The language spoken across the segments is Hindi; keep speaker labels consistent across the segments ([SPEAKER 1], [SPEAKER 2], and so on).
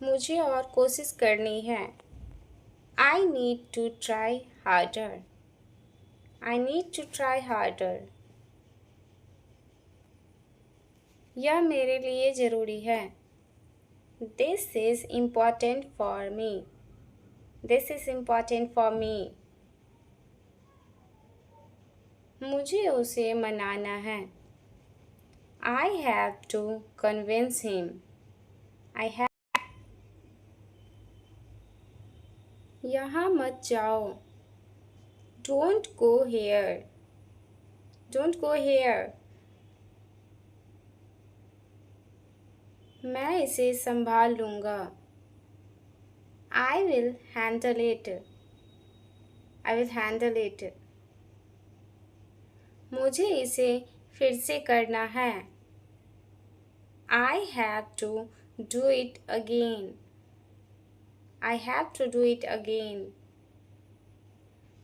[SPEAKER 1] मुझे और कोशिश करनी है। I need to try harder. I need to try harder. यह मेरे लिए ज़रूरी है। This is important for me. This is important for me. मुझे उसे मनाना है। I have to convince him. I have यहाँ मत जाओ। Don't go here. Don't go here. मैं इसे संभाल लूँगा। I will handle it. I will handle it. मुझे इसे फिर से करना है। I have to do it again. I have to do it again.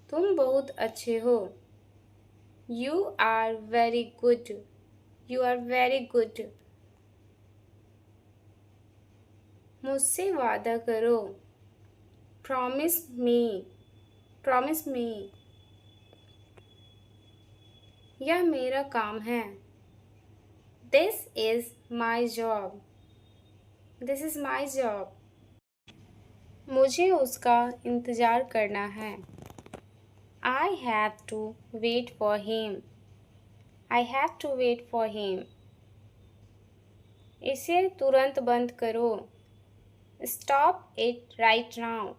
[SPEAKER 1] तुम बहुत अच्छे हो। You are very good. You are very good. मुझसे वादा करो। Promise me. Promise me. यह मेरा काम है। This is my job. This is my job. मुझे उसका इंतज़ार करना है। I have to wait for him. I have to wait for him. इसे तुरंत बंद करो। Stop it right now.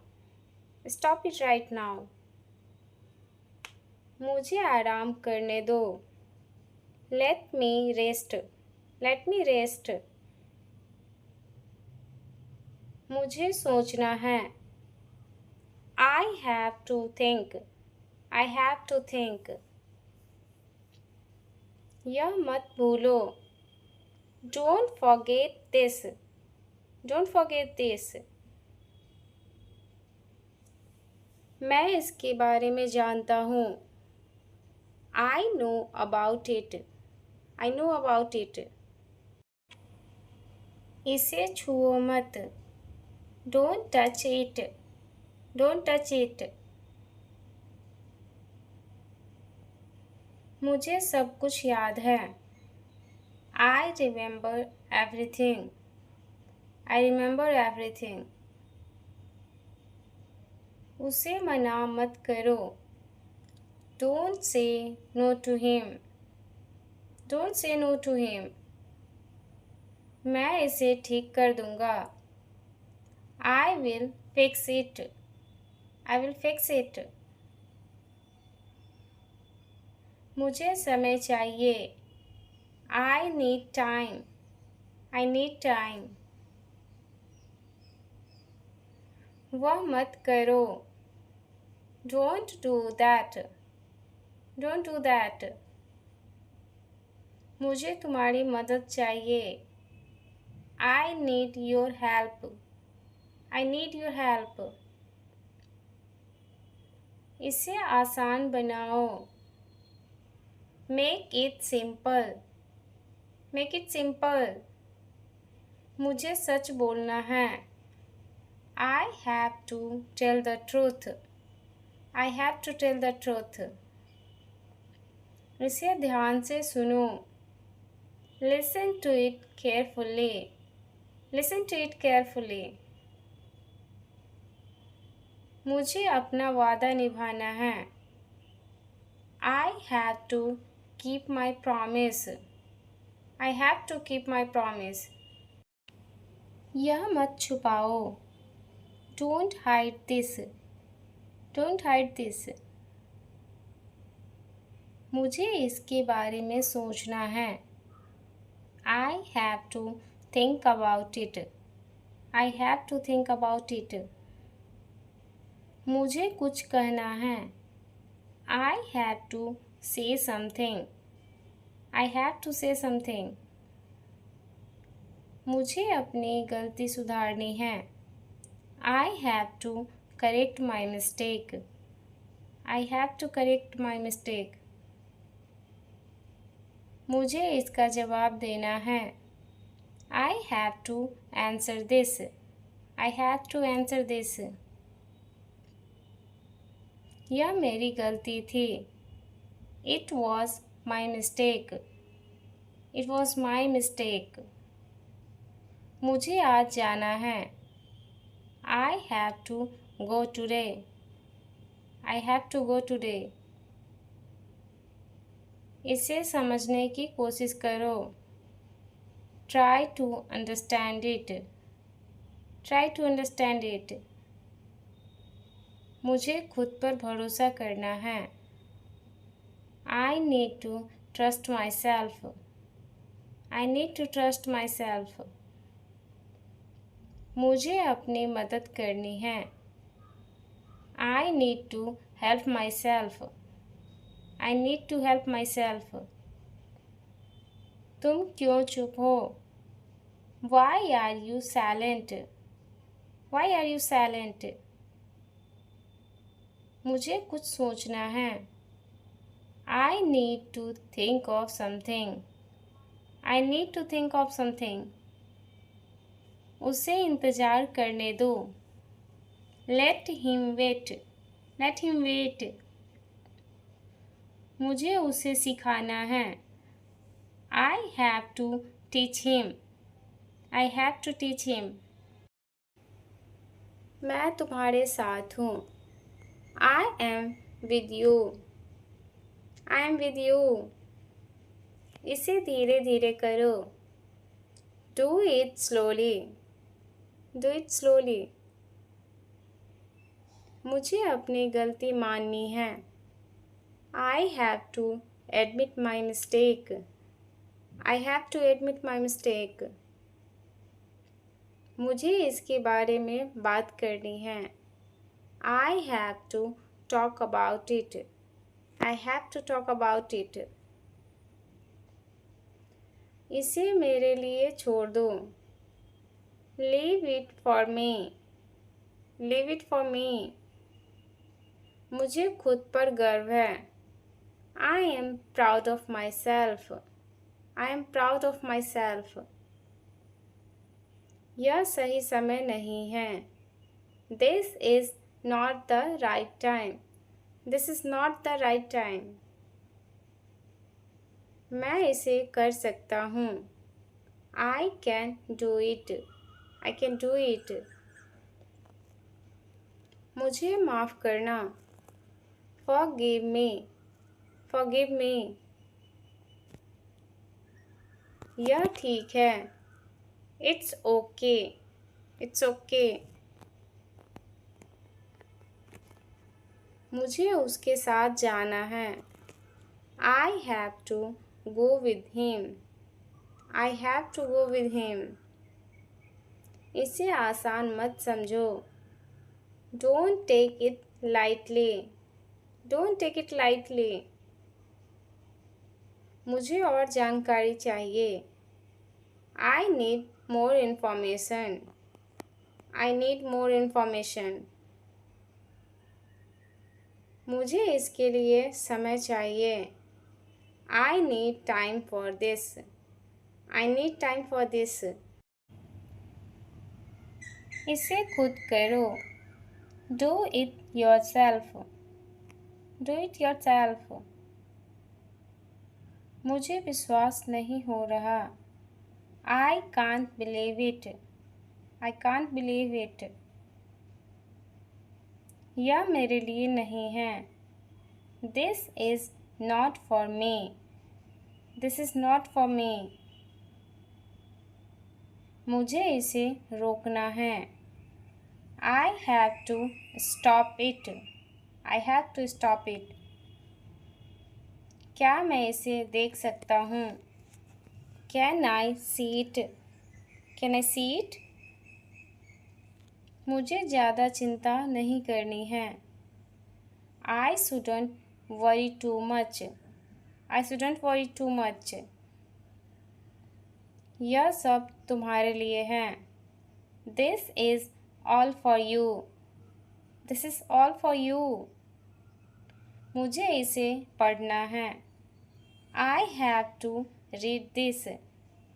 [SPEAKER 1] Stop it right now. मुझे आराम करने दो। Let me rest. Let me rest. मुझे सोचना है। I have to think. I have to think. यह मत भूलो। Don't forget this. Don't forget this. मैं इसके बारे में जानता हूँ। I know about it. I know about it. इसे छुओ मत। Don't touch it. Don't touch it. मुझे सब कुछ याद है। I remember everything. I remember everything. उसे मना मत करो। Don't say no to him. Don't say no to him. मैं इसे ठीक कर दूंगा। I will fix it. I will fix it. मुझे समय चाहिए। I need time. I need time. वह मत करो। Don't do that. Don't do that. मुझे तुम्हारी मदद चाहिए। I need your help. I need your help. इसे आसान बनाओ। Make it simple. Make it simple. मुझे सच बोलना है। I have to tell the truth. I have to tell the truth. इसे ध्यान से सुनो। Listen to it carefully. Listen to it carefully. मुझे अपना वादा निभाना है। I have to keep my promise. I have to keep my promise. यह मत छुपाओ। Don't hide this. Don't hide this. मुझे इसके बारे में सोचना है। I have to think about it. I have to think about it. मुझे कुछ कहना है। I have to say something. I have to say something. मुझे अपनी गलती सुधारनी है। I have to correct my mistake. I have to correct my mistake. मुझे इसका जवाब देना है। I have to answer this. I have to answer this. यह मेरी गलती थी. It was my mistake. It was my mistake. मुझे आज जाना है. I have to go today. I have to go today. इसे समझने की कोशिश करो. Try to understand it. Try to understand it. मुझे खुद पर भरोसा करना है. I need to trust myself. I need to trust myself. मुझे अपनी मदद करनी है. I need to help myself. I need to help myself. तुम क्यों चुप हो? Why are you silent? Why are you silent? मुझे कुछ सोचना है. I need to think of something. I need to think of something. उसे इंतज़ार करने दो. Let him wait. Let him wait. मुझे उसे सिखाना है. I have to teach him. I have to teach him. मैं तुम्हारे साथ हूँ. I am with you. I am with you. इसे धीरे धीरे करो. Do it slowly. Do it slowly. मुझे अपनी गलती माननी है. I have to admit my mistake. I have to admit my mistake. मुझे इसके बारे में बात करनी है. I have to talk about it. I have to talk about it. इसे मेरे लिए छोड़ दो. Leave it for me. Leave it for me. मुझे खुद पर गर्व है. I am proud of myself. I am proud of myself. यह सही समय नहीं है. This is not the right time. This is not the right time. मैं इसे कर सकता हूँ. I can do it. I can do it. मुझे माफ़ करना. Forgive me. Forgive me. यह ठीक है. It's okay. It's okay. मुझे उसके साथ जाना है. I have to go with him. I have to go with him. इसे आसान मत समझो. Don't take it lightly. Don't take it lightly. मुझे और जानकारी चाहिए. I need more information. I need more information. मुझे इसके लिए समय चाहिए. I need time for this. I need time for this. इसे खुद करो. Do it yourself. Do it yourself. मुझे विश्वास नहीं हो रहा. I can't believe it. I can't believe it. यह मेरे लिए नहीं है. This is not for me. This is not for me. मुझे इसे रोकना है. I have to stop it. I have to stop it. क्या मैं इसे देख सकता हूँ? Can I see it? Can I see it? मुझे ज़्यादा चिंता नहीं करनी है. I shouldn't worry too much. I shouldn't worry too much. यह सब तुम्हारे लिए है. This is all for you. This is all for you. मुझे इसे पढ़ना है. I have to read this.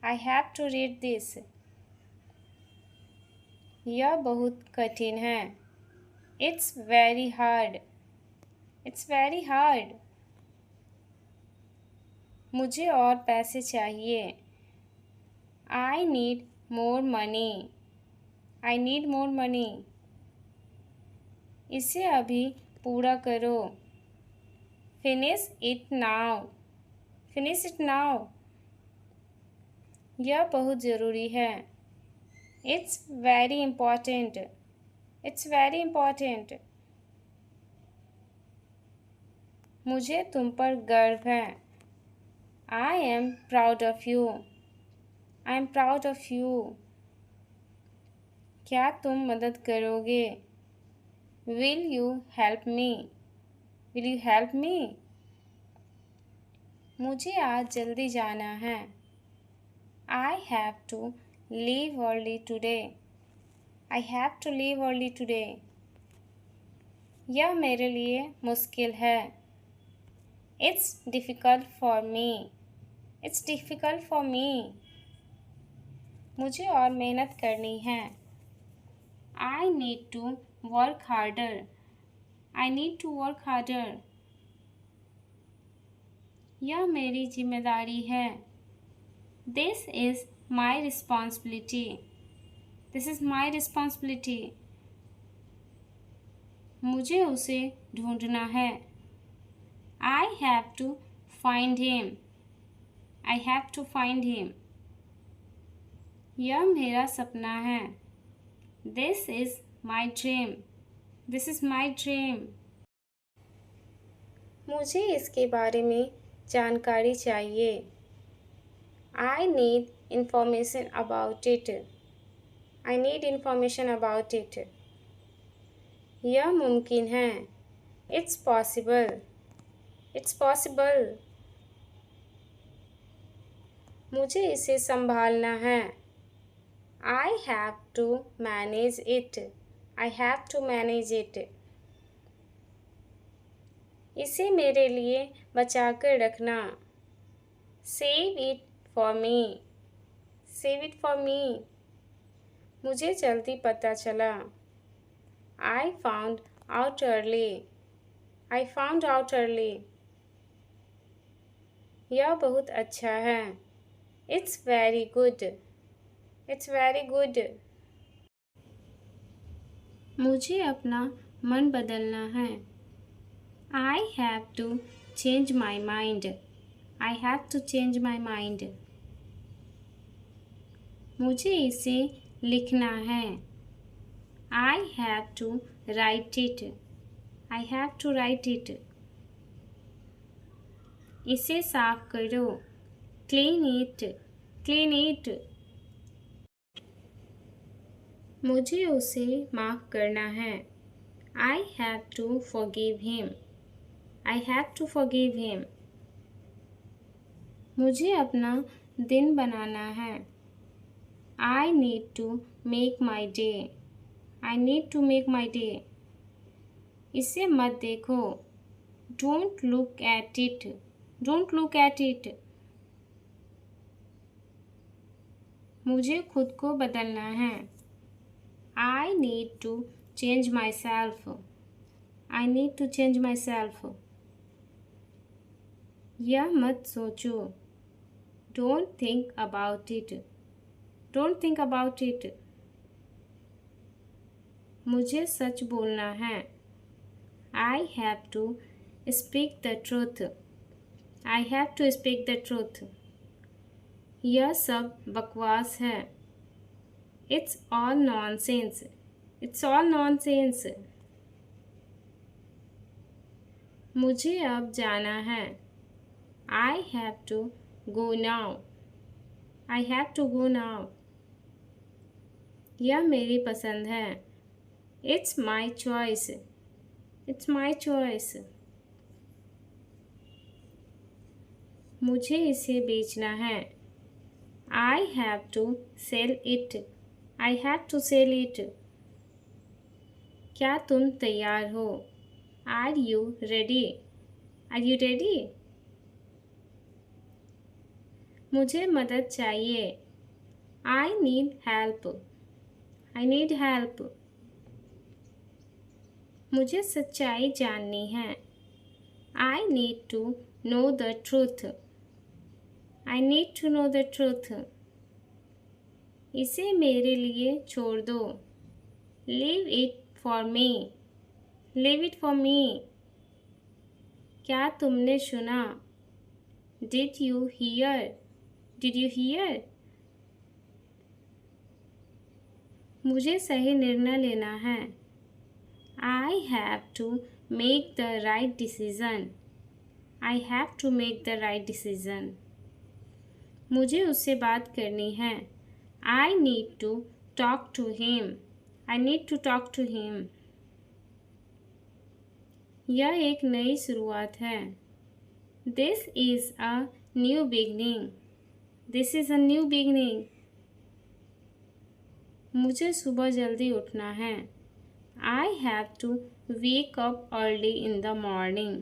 [SPEAKER 1] I have to read this. यह बहुत कठिन है। It's very hard. It's very hard. मुझे और पैसे चाहिए। I need more money. I need more money. इसे अभी पूरा करो। Finish it now. Finish it now. यह बहुत ज़रूरी है। It's very important. It's very important. मुझे तुम पर गर्व है। I am proud of you. I am proud of you. क्या तुम मदद करोगे? Will you help me? Will you help me? मुझे आज जल्दी जाना है। I have to leave early today. I have to leave early today. यह मेरे लिए मुश्किल है। It's difficult for me. It's difficult for me. मुझे और मेहनत करनी है। I need to work harder. I need to work harder. यह मेरी जिम्मेदारी है। This is my responsibility. This is my responsibility. मुझे उसे ढूंढना है। I have to find him. I have to find him. यह मेरा सपना है। This is my dream. This is my dream. मुझे इसके बारे में जानकारी चाहिए। I need information about it. I need information about it. यह मुमकिन है। It's possible. It's possible. मुझे इसे संभालना है। I have to manage it. I have to manage it. इसे मेरे लिए बचा कर रखना। Save it for me. Save it for me. मुझे जल्दी पता चला। I found out early. I found out early. यह बहुत अच्छा है। It's very good. It's very good. मुझे अपना मन बदलना है। I have to change my mind. I have to change my mind. मुझे इसे लिखना है। I have to write it. I have to write it. इसे साफ करो। Clean it. Clean it. मुझे उसे माफ़ करना है। I have to forgive him. I have to forgive him. मुझे अपना दिन बनाना है। I need to make my day. I need to make my day. इसे मत देखो। Don't look at it. Don't look at it. मुझे खुद को बदलना है। I need to change my self. I need to change my self. यह मत सोचो। Don't think about it. Don't think about it. मुझे सच बोलना है। I have to speak the truth. I have to speak the truth. यह सब बकवास है। It's all nonsense. It's all nonsense. मुझे अब जाना है। I have to go now. I have to go now. यह मेरी पसंद है। It's my choice. It's my choice. मुझे इसे बेचना है। I have to sell it. I have to sell it. क्या तुम तैयार हो? Are you ready? Are you ready? मुझे मदद चाहिए। I need help. I need help. मुझे सच्चाई जाननी है. I need to know the truth. I need to know the truth. इसे मेरे लिए छोड़ दो. Leave it for me. Leave it for me. क्या तुमने सुना? Did you hear? Did you hear? मुझे सही निर्णय लेना है. I have to make the right decision. I have to make the right decision. मुझे उससे बात करनी है. I need to talk to him. I need to talk to him. यह एक नई शुरुआत है. This is a new beginning. This is a new beginning. मुझे सुबह जल्दी उठना है. I have to wake up early in the morning.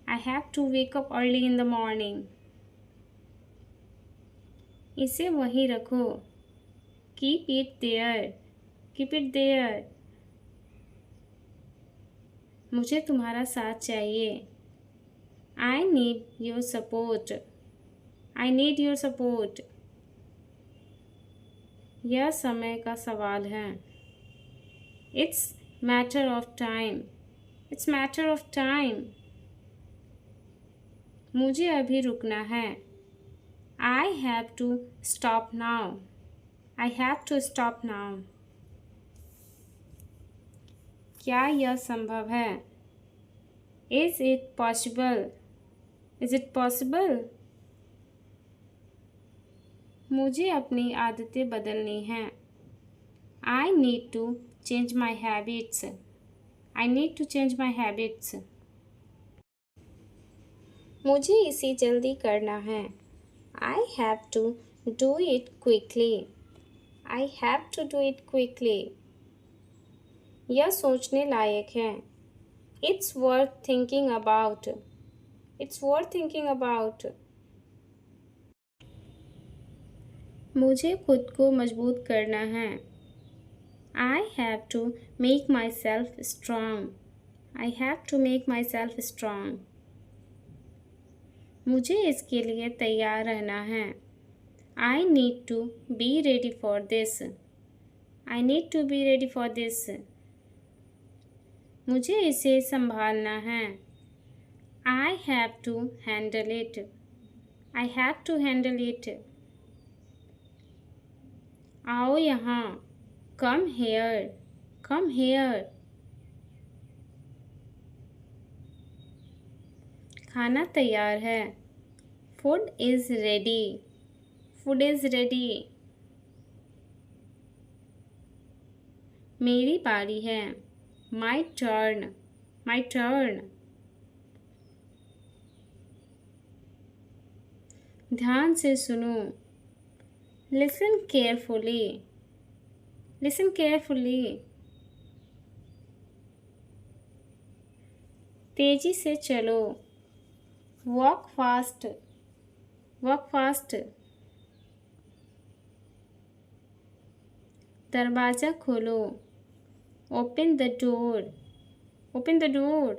[SPEAKER 1] I have to wake up early in the morning. इसे वहीं रखो. Keep it there. Keep it there. मुझे तुम्हारा साथ चाहिए. I need your support. I need your support. यह समय का सवाल है. It's matter of time. It's matter of time. मुझे अभी रुकना है. I have to stop now. I have to stop now. क्या यह संभव है? Is it possible? Is it possible? मुझे अपनी आदतें बदलनी हैं. I need to change my habits. I need to change my habits. मुझे इसे जल्दी करना है. I have to do it quickly. I have to do it quickly. यह सोचने लायक है. It's worth thinking about. It's worth thinking about. मुझे खुद को मजबूत करना है. I have to make myself strong. I have to make myself strong. मुझे इसके लिए तैयार रहना है. I need to be ready for this. I need to be ready for this. मुझे इसे संभालना है. I have to handle it. I have to handle it. आओ यहाँ. Come here. Come here. खाना तैयार है. Food is ready. Food is ready. मेरी बारी है. My turn. My turn. ध्यान से सुनो. Listen carefully. Listen carefully. तेजी से चलो. Walk fast. Walk fast. दरवाज़ा खोलो. Open the door. Open the door.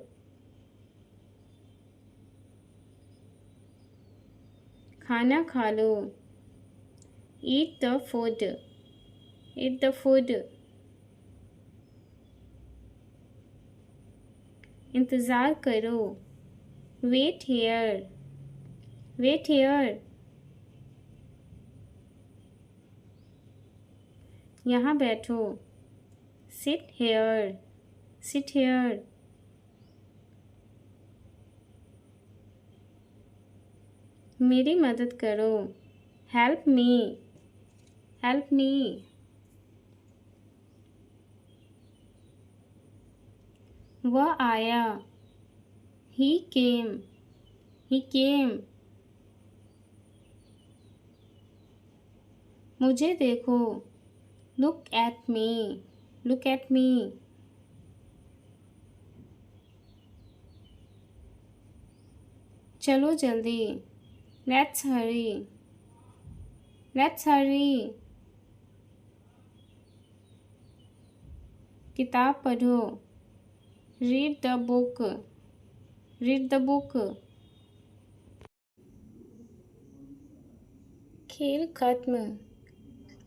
[SPEAKER 1] खाना खा लो. Eat the food. Eat the food. इंतज़ार करो. Wait here. Wait here. यहाँ बैठो. Sit here. Sit here. मेरी मदद करो. Help me. Help me. वह आया. He came. He came. मुझे देखो. Look at me. Look at me. चलो जल्दी. Let's hurry. Let's hurry. किताब पढ़ो। Read the book. Read the book. खेल खत्म।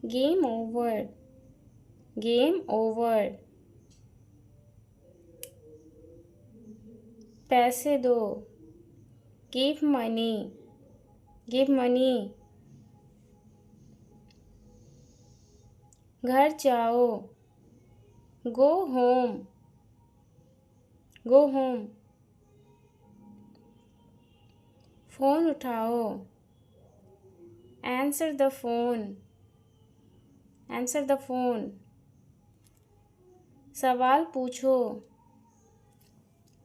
[SPEAKER 1] Game over. Game over. पैसे दो। Give money. Give money. घर जाओ। Go home. Go home. Phone उठाओ। Answer the phone. Answer the phone. सवाल पूछो।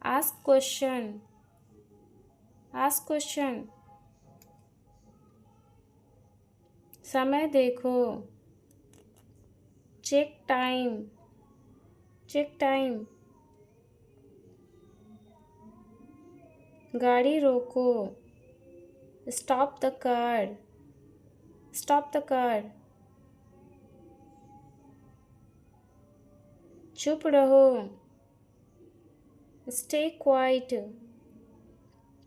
[SPEAKER 1] Ask question. Ask question. समय देखो। Check time. Check time. गाड़ी रोको। Stop the car. Stop the car. चुप रहो। Stay quiet.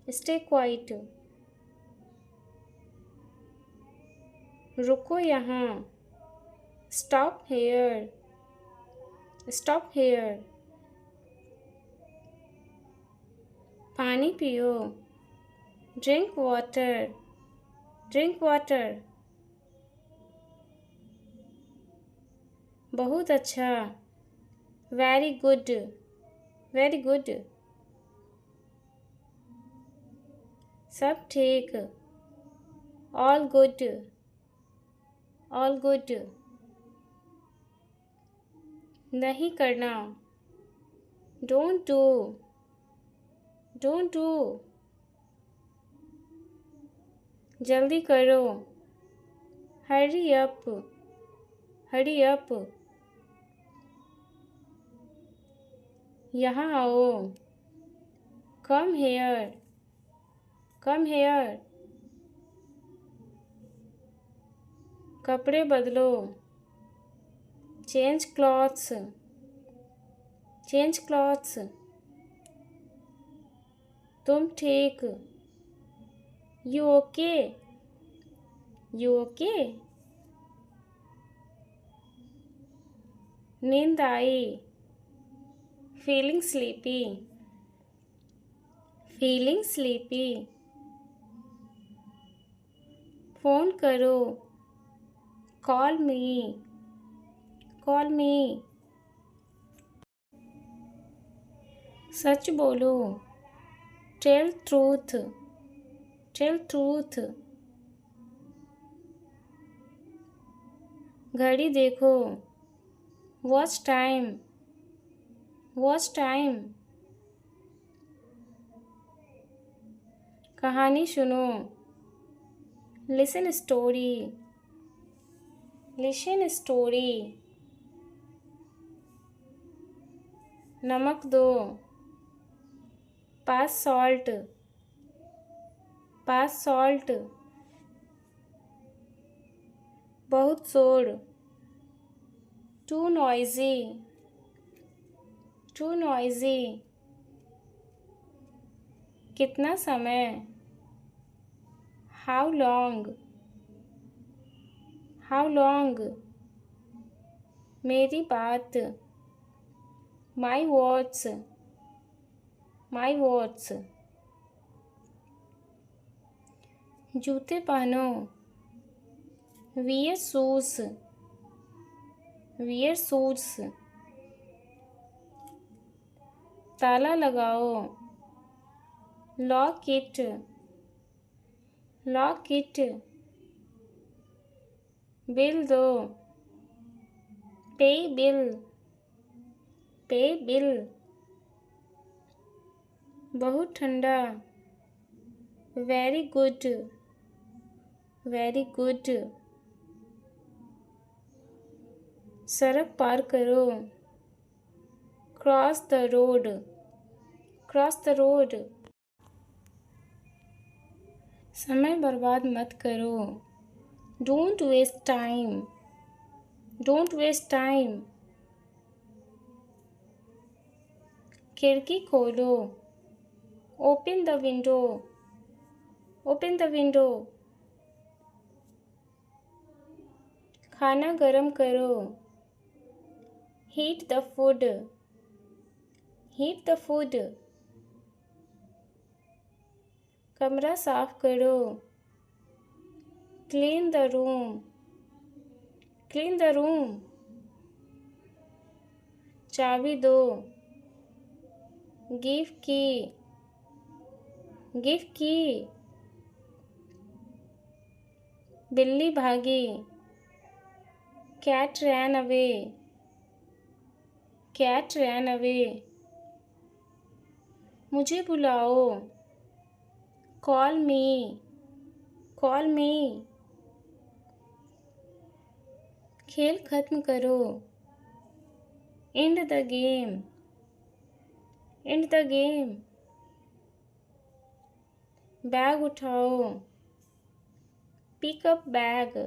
[SPEAKER 1] Stay quiet. रुको यहाँ। Stop here. Stop here. पानी पियो। Drink water. Drink water. बहुत अच्छा। Very good. Very good. सब ठीक। All good. All good. नहीं करना। Don't do. Don't do. जल्दी करो। Hurry up. Hurry up. यहाँ आओ। Come here. Come here. कपड़े बदलो। Change clothes. Change clothes. तुम ठीक। You okay. You okay. नींद आई। Feeling sleepy. Feeling sleepy. Phone करो। Call me. Call me. सच बोलो। Tell truth. Tell truth. घड़ी देखो। Watch time. Watch time. कहानी सुनो। Listen story. Listen story. नमक दो। Pass salt. Pass salt. बहुत शोर। Too noisy. Too noisy. कितना समय। How long. How long. मेरी बात। My words. My words. जूते पहनो। Wear shoes. Wear shoes. ताला लगाओ। Lock it. Lock it. Bill दो। Pay bill. Pay bill. बहुत ठंडा। Very good. Very good. सड़क पार करो। Cross the road. Cross the road. समय बर्बाद मत करो। Don't waste time. Don't waste time. खिड़की खोलो। Open the window. Open the window. खाना गरम करो। Heat the food. Heat the food. कमरा साफ करो। Clean the room. Clean the room. चाबी दो। Give key. Give key. बिल्ली भागी। Cat ran away. Cat ran away. मुझे बुलाओ। Call me. Call me. खेल खत्म करो। End the game. End the game. Bag उठाओ। Pick up bag.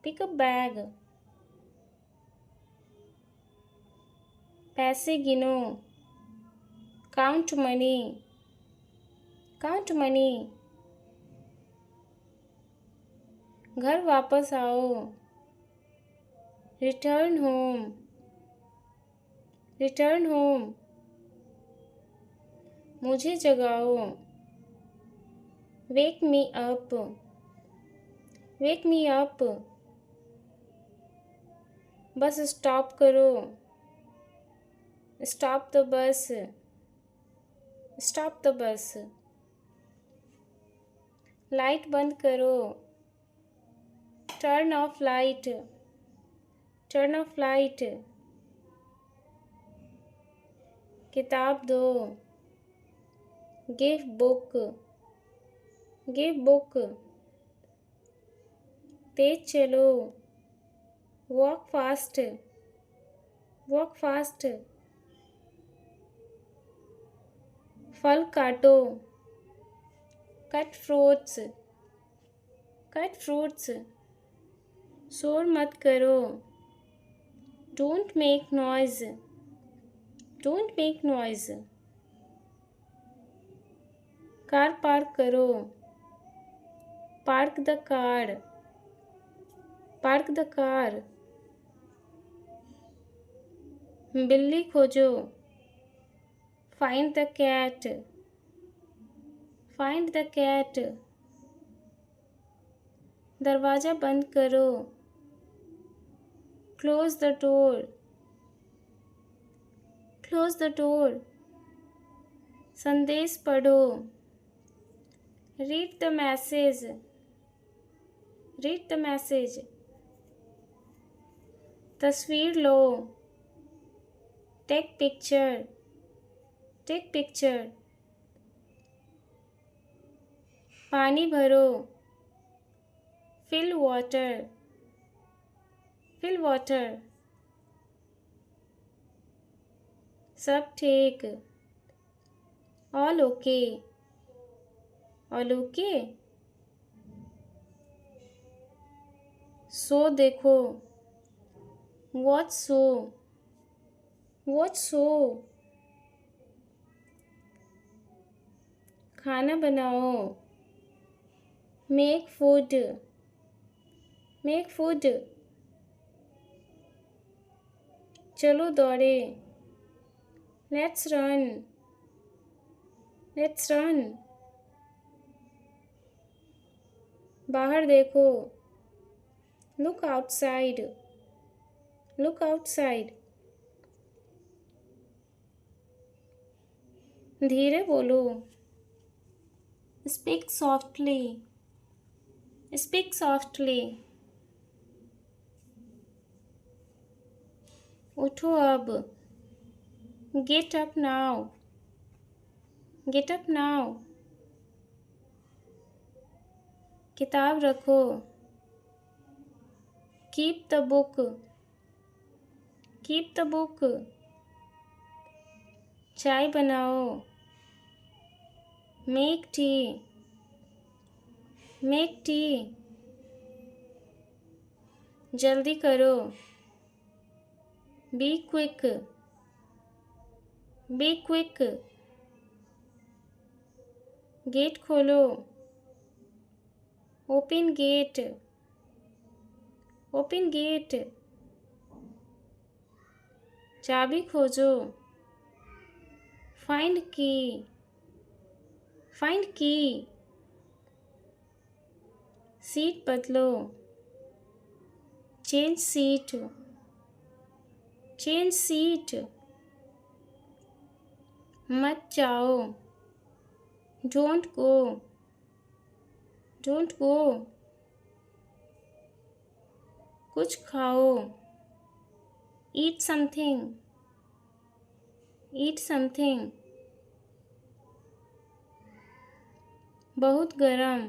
[SPEAKER 1] Pick up bag. पैसे गिनो। Count money. Count money. घर वापस आओ। Return home. Return home. मुझे जगाओ। Wake me up. Wake me up. Bus stop करो। Stop the bus. Stop the bus. Light बंद करो। Turn off light. Turn off light. किताब दो। Give book. Give book. तेज चलो। Walk fast. Walk fast. फल काटो। Cut fruits. Cut fruits. शोर मत करो। Don't make noise. Don't make noise. Car park करो। Park the car. Park the car. बिल्ली खोजो। Find the cat. Find the cat. दरवाज़ा बंद करो। Close the door. Close the door. संदेश पढ़ो। Read the message. Read the message. तस्वीर लो। Take picture. Take picture. पानी भरो। Fill water. Fill water. सब ठीक। All okay. All okay. Show देखो। Watch show. Watch show. खाना बनाओ। Make food. Make food. चलो दौड़े। Let's run. Let's run. बाहर देखो। Look outside. Look outside. धीरे बोलो। Speak softly. Speak softly. उठो अब। Get up now. Get up now. किताब रखो। Keep the book. Keep the book. चाय बनाओ। Make tea. Make tea. जल्दी करो। Be quick. Be quick, gate खोलो, ओपन गेट, ओपन गेट, चाबी खोजो, फाइंड की, फाइंड की, सीट बदलो, चेंज सीट, चेंज सीट, मत जाओ, डोंट गो, डोंट गो, कुछ खाओ, ईट समथिंग, ईट समथिंग, बहुत गरम,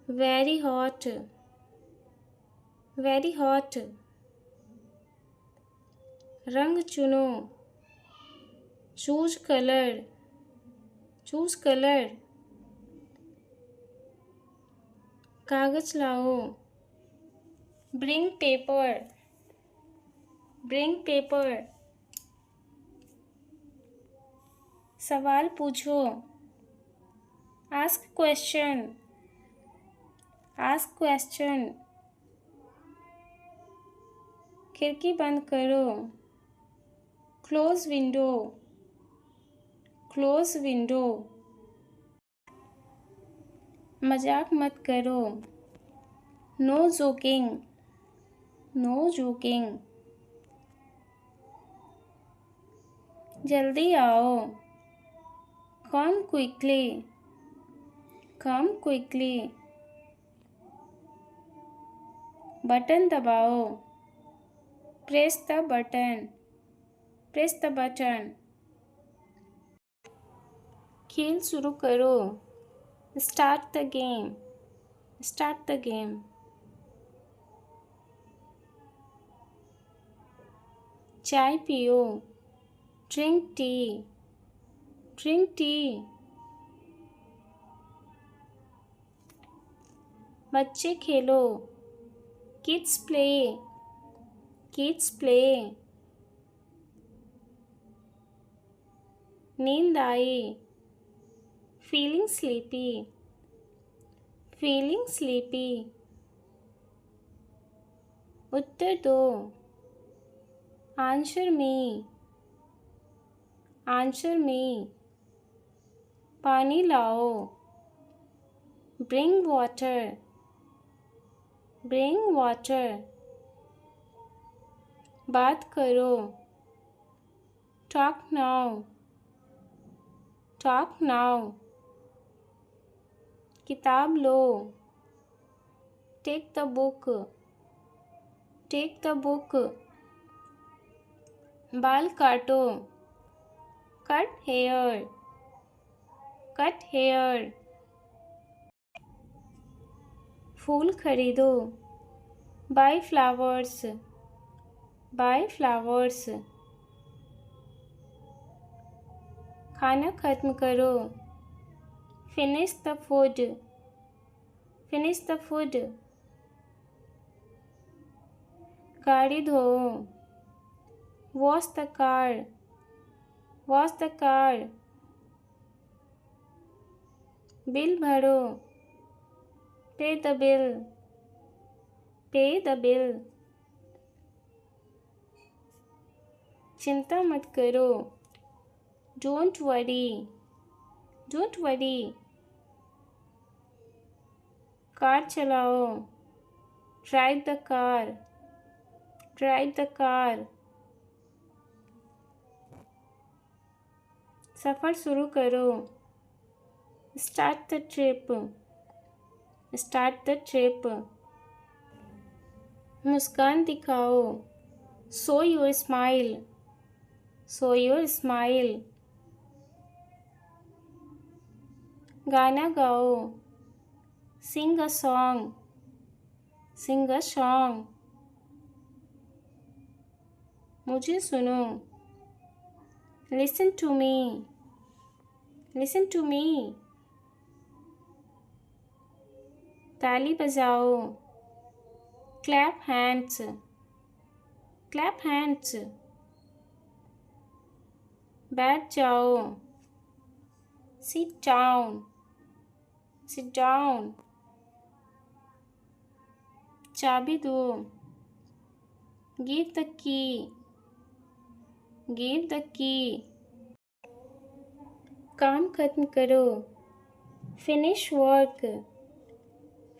[SPEAKER 1] वेरी हॉट, वेरी हॉट, रंग चुनो, चूज कलर, चूज कलर, कागज लाओ, ब्रिंग पेपर, ब्रिंग पेपर, सवाल पूछो, आस्क क्वेश्चन, आस्क क्वेश्चन, खिड़की बंद करो, क्लोज विंडो, क्लोज विंडो, मजाक मत करो, नो जोकिंग, नो जोकिंग, जल्दी आओ, come quickly, come quickly, button दबाओ, press the button, press the button, खेल शुरू करो, start the game, start the game, चाय पियो, ड्रिंक टी, ड्रिंक टी, बच्चे खेलो, किड्स प्ले, किड्स प्ले, नींद आई, फीलिंग स्लीपी, फीलिंग स्लीपी, उत्तर दो, आंसर मी, आंसर मी, पानी लाओ, ब्रिंग वाटर, ब्रिंग वाटर, बात करो, टॉक नाउ, टॉक नाउ, किताब लो, take the book, take the book, बाल काटो, कट हेयर, कट हेयर, फूल खरीदो, बाय फ्लावर्स, बाय फ्लावर्स, खाना खत्म करो, finish the food, finish the food, गाड़ी धोओ, wash the car, wash the car, bill भरो, pay the bill, pay the bill, चिंता मत करो, don't worry, don't worry, car चलाओ, drive the car, drive the car, सफ़र शुरू करो, start the trip, start the trip, मुस्कान दिखाओ, show your smile, show your smile, गाना गाओ, सिंग a song, Singh a song, मुझे सुनो, listen to me, listen to me, ताली बजाओ, क्लैप हैंड्स, क्लैप हैंड्स, बैठ जाओ। Sit down. Sit down. चाबी दो। Give the key. Give the key. काम खत्म करो। Finish work.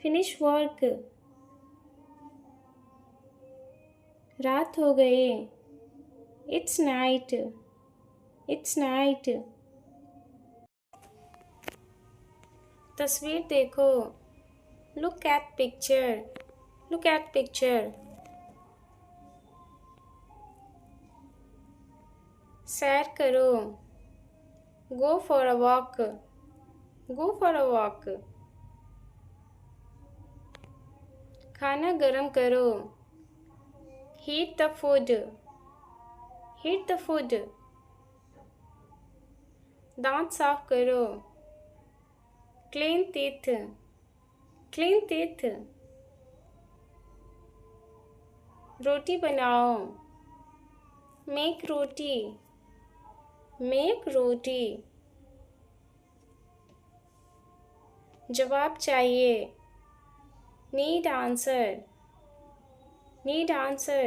[SPEAKER 1] Finish work. रात हो गई। It's night. It's night. तस्वीर देखो। Look at picture. Look at picture. सैर करो। Go for a walk. Go for a walk. खाना गरम करो। Heat the food. Heat the food. दांत साफ करो। Clean teeth. Clean teeth. रोटी बनाओ। Make roti. Make roti. जवाब चाहिए। Need answer. Need answer.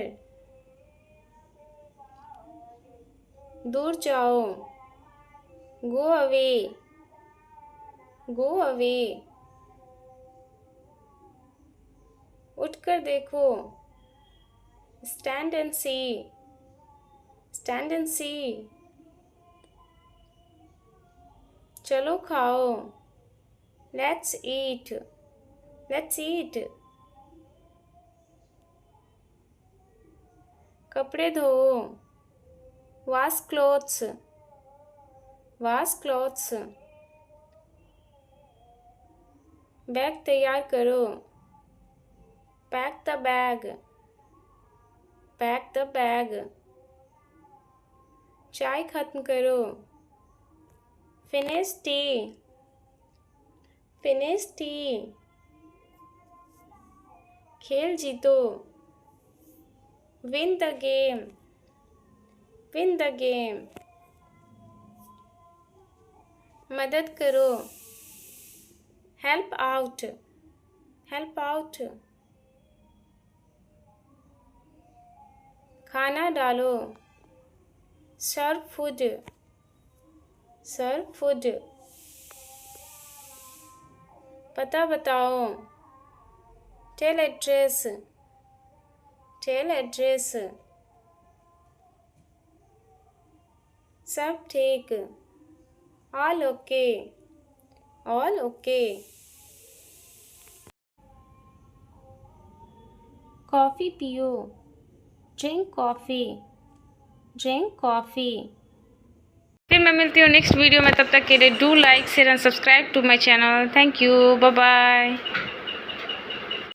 [SPEAKER 1] दूर जाओ। Go away. Go away. उठकर देखो। Stand and see. Stand and see. चलो खाओ। Let's eat. Let's eat. कपड़े धो। Wash clothes. Wash clothes. Bag तैयार करो। Pack the bag. Pack the bag. चाय खत्म करो। Finish tea. Finish tea. खेल जीतो। Win the game. Win the game. मदद करो। Help out. Help out. खाना डालो। Serve food. Serve food. पता बताओ। Tell address. Tell address. सब ठीक। All okay. All okay. Coffee पियो। Drink coffee. Drink coffee. फिर मैं मिलती हूँ नेक्स्ट वीडियो में, तब तक के लिए do like share and subscribe to my channel. Thank you. Bye bye.